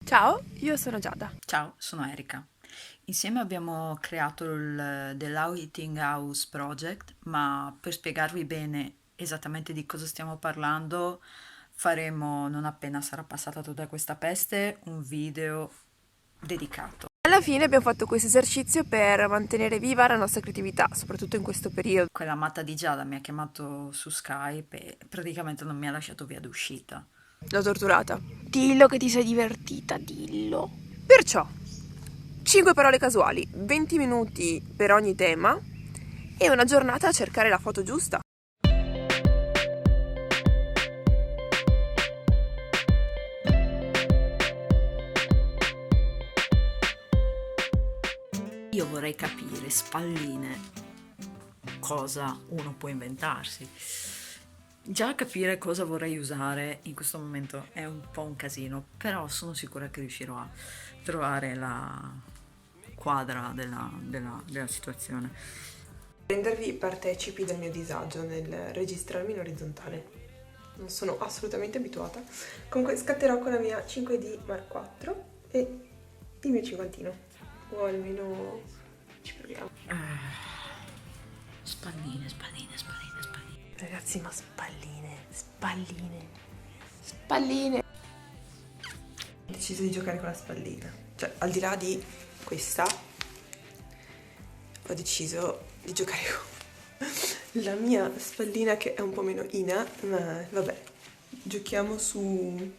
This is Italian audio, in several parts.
Ciao, io sono Giada. Ciao, sono Erika. Insieme abbiamo creato il The Eating House Project, ma per spiegarvi bene esattamente di cosa stiamo parlando, faremo, non appena sarà passata tutta questa peste, un video dedicato. Alla fine abbiamo fatto questo esercizio per mantenere viva la nostra creatività, soprattutto in questo periodo. Quella matta di Giada mi ha chiamato su Skype e praticamente non mi ha lasciato via d'uscita. L'ho torturata. Dillo che ti sei divertita, dillo. Perciò, 5 parole casuali, 20 minuti per ogni tema e una giornata a cercare la foto giusta. Io vorrei capire, spalline, cosa uno può inventarsi. Già capire cosa vorrei usare in questo momento è un po' un casino, però sono sicura che riuscirò a trovare la quadra della situazione. Rendervi partecipi del mio disagio nel registrarmi in orizzontale. Non sono assolutamente abituata. Comunque scatterò con la mia 5D Mark IV e il mio cinquantino. O almeno ci proviamo. Spalline. Ragazzi, ma spalline. Ho deciso di giocare con la spallina. Cioè, al di là di questa, ho deciso di giocare con la mia spallina che è un po' meno ina, ma vabbè, giochiamoci.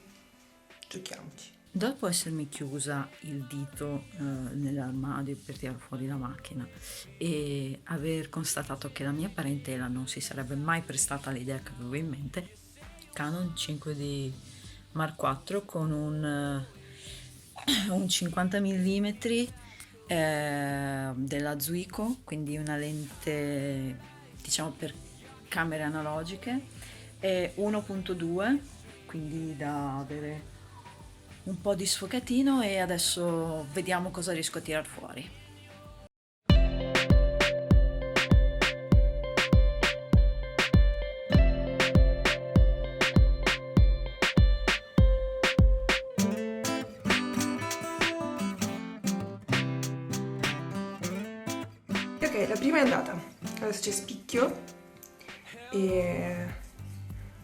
Dopo essermi chiusa il dito nell'armadio per tirare fuori la macchina e aver constatato che la mia parentela non si sarebbe mai prestata all'idea che avevo in mente, Canon 5D Mark IV con un 50 mm della Zuiko, quindi una lente diciamo per camere analogiche, e 1.2, quindi da avere un po' di sfogatino, e adesso vediamo cosa riesco a tirar fuori. Ok, la prima è andata. Adesso c'è spicchio e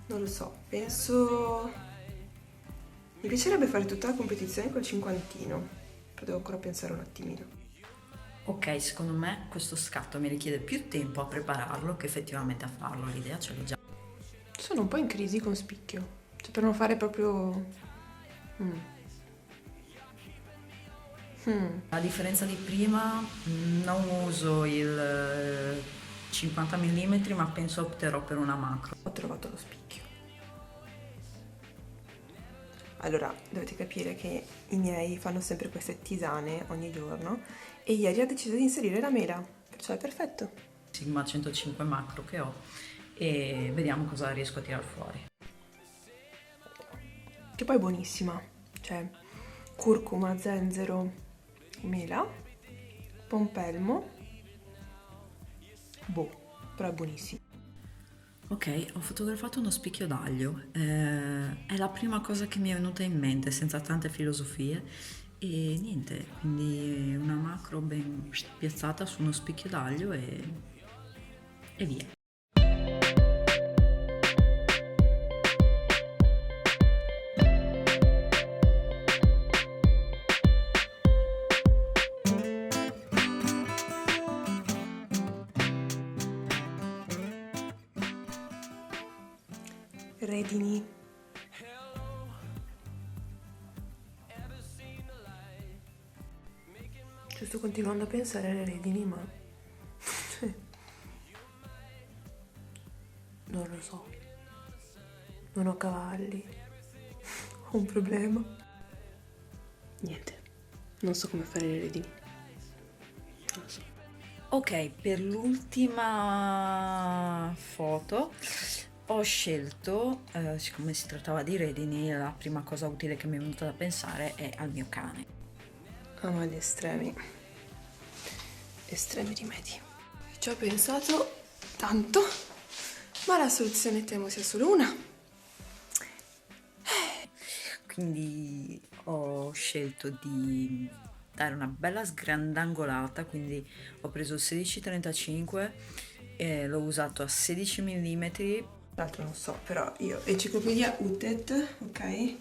non lo so, penso mi piacerebbe fare tutta la competizione col cinquantino, però devo ancora pensare un attimino. Ok, secondo me questo scatto mi richiede più tempo a prepararlo che effettivamente a farlo, l'idea ce l'ho già. Sono un po' in crisi con spicchio, cioè per non fare proprio A differenza di prima, non uso il 50 mm, ma penso opterò per una macro. ho trovato lo spicchio. Allora, dovete capire che i miei fanno sempre queste tisane ogni giorno e ieri ho deciso di inserire la mela, perciò è perfetto. Sigma 105 macro che ho, e vediamo cosa riesco a tirar fuori. Che poi è buonissima, cioè curcuma, zenzero, mela, pompelmo, però è buonissimo. Ok, ho fotografato uno spicchio d'aglio, è la prima cosa che mi è venuta in mente, senza tante filosofie, e niente, quindi una macro ben piazzata su uno spicchio d'aglio e via. Redini. Cioè, sto continuando a pensare alle redini, ma non lo so. Non ho cavalli. Ho un problema. Niente. Non so come fare le redini. Non lo so. Ok, per l'ultima foto ho scelto, siccome si trattava di redini, la prima cosa utile che mi è venuta da pensare è al mio cane. Amo gli estremi. Estremi rimedi. Ci ho pensato tanto, ma la soluzione temo sia solo una. Quindi ho scelto di dare una bella sgrandangolata, quindi ho preso il 16-35 e l'ho usato a 16 mm. Tra l'altro non so, però io, enciclopedia UTET, ok?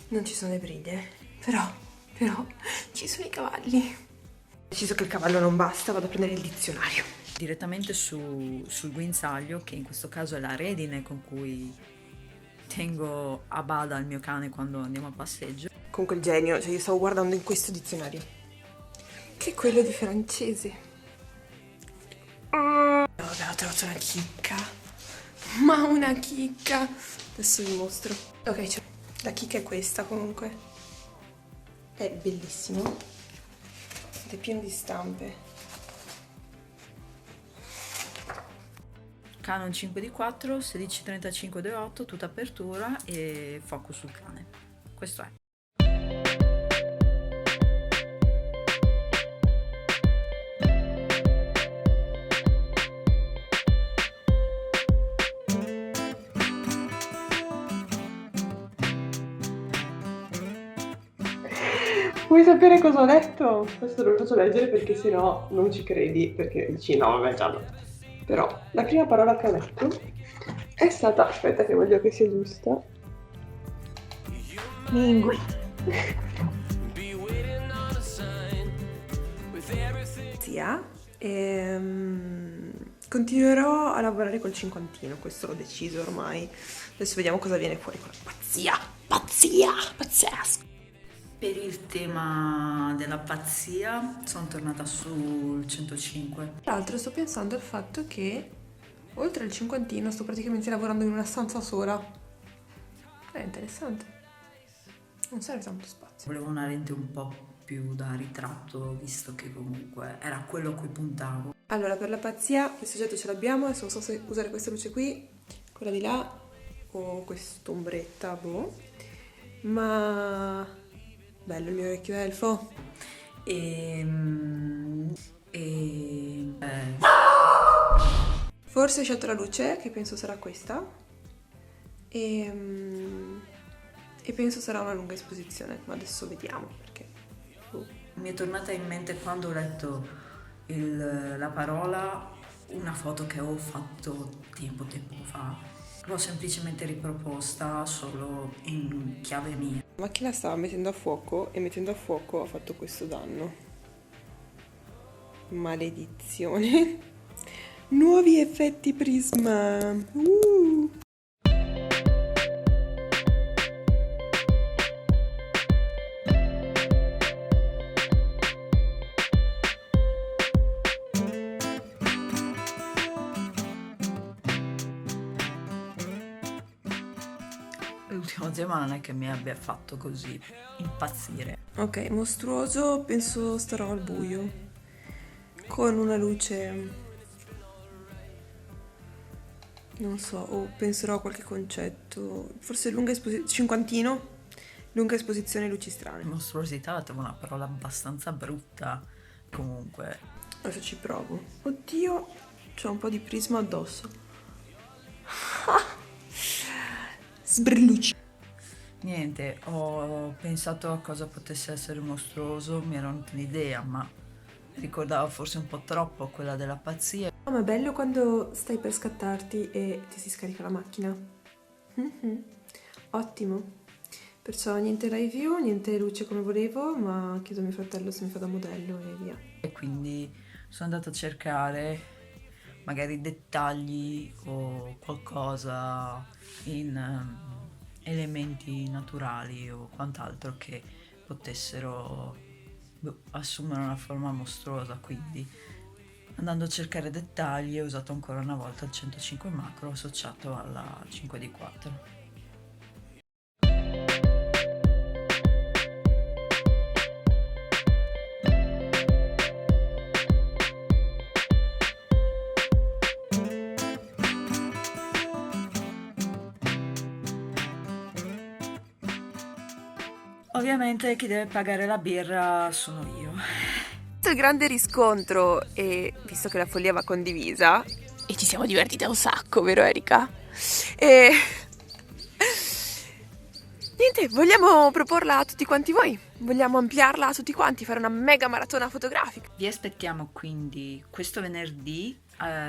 Non ci sono le briglie, però ci sono i cavalli. Ho deciso che il cavallo non basta, vado a prendere il dizionario. Direttamente sul guinzaglio, che in questo caso è la redine con cui tengo a bada il mio cane quando andiamo a passeggio. Comunque il genio, cioè io stavo guardando in questo dizionario, che è quello di francese. Vabbè, ho trovato una chicca. Ma una chicca. Adesso vi mostro. Ok, cioè, la chicca è questa comunque. È bellissimo. Ed è pieno di stampe. Canon 5D4, 16-35-2.8, tutta apertura e focus sul cane. Questo è. Vuoi sapere cosa ho letto? Questo lo faccio leggere perché sennò non ci credi, perché dici no, vabbè già no. Però la prima parola che ho letto è stata, aspetta che voglio che sia giusta, lingue. Zia, continuerò a lavorare col cinquantino, questo l'ho deciso ormai. Adesso vediamo cosa viene fuori con la pazzia, pazzesco. Per il tema della pazzia sono tornata sul 105. Tra l'altro sto pensando al fatto che oltre al cinquantino sto praticamente lavorando in una stanza sola. È interessante. Non serve tanto spazio. Volevo una lente un po' più da ritratto, visto che comunque era quello a cui puntavo. Allora, per la pazzia il soggetto ce l'abbiamo, adesso non so se usare questa luce qui, quella di là o quest'ombretta, boh. Ma bello il mio vecchio elfo. Forse ho scelto la luce, che penso sarà questa. E penso sarà una lunga esposizione, ma adesso vediamo perché. Mi è tornata in mente quando ho letto la parola una foto che avevo fatto tempo fa. L'ho semplicemente riproposta solo in chiave mia. La macchina stava mettendo a fuoco e mettendo a fuoco ha fatto questo danno. Maledizione. Nuovi effetti prisma. L'ultimo tema non è che mi abbia fatto così impazzire. Ok, mostruoso, penso starò al buio. Con una luce, non so, o penserò a qualche concetto. Forse lunga esposizione, cinquantino, lunga esposizione luci strane. Mostruosità è una parola abbastanza brutta, comunque. Adesso ci provo. Oddio, c'è un po' di prisma addosso. Sbrillucci. Niente, ho pensato a cosa potesse essere mostruoso, mi era venuta un'idea, ma ricordavo forse un po' troppo quella della pazzia. Oh, ma è bello quando stai per scattarti e ti si scarica la macchina. Ottimo. Perciò niente live view, niente luce come volevo, ma chiedo a mio fratello se mi fa da modello e via. E quindi sono andata a cercare magari dettagli o qualcosa in elementi naturali o quant'altro che potessero assumere una forma mostruosa, quindi andando a cercare dettagli ho usato ancora una volta il 105 macro associato alla 5D4. Ovviamente chi deve pagare la birra sono io. Questo è il grande riscontro e visto che la follia va condivisa e ci siamo divertite un sacco, vero Erika? Niente, vogliamo proporla a tutti quanti voi? Vogliamo ampliarla a tutti quanti, fare una mega maratona fotografica? Vi aspettiamo quindi questo venerdì,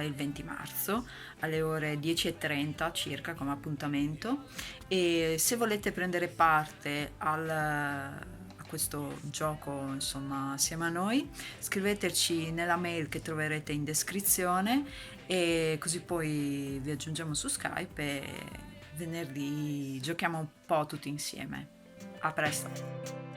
il 20 marzo, alle ore 10:30 circa come appuntamento, e se volete prendere parte a questo gioco, insomma, assieme a noi, scriveteci nella mail che troverete in descrizione, e così poi vi aggiungiamo su Skype e venerdì giochiamo un po' tutti insieme. A presto!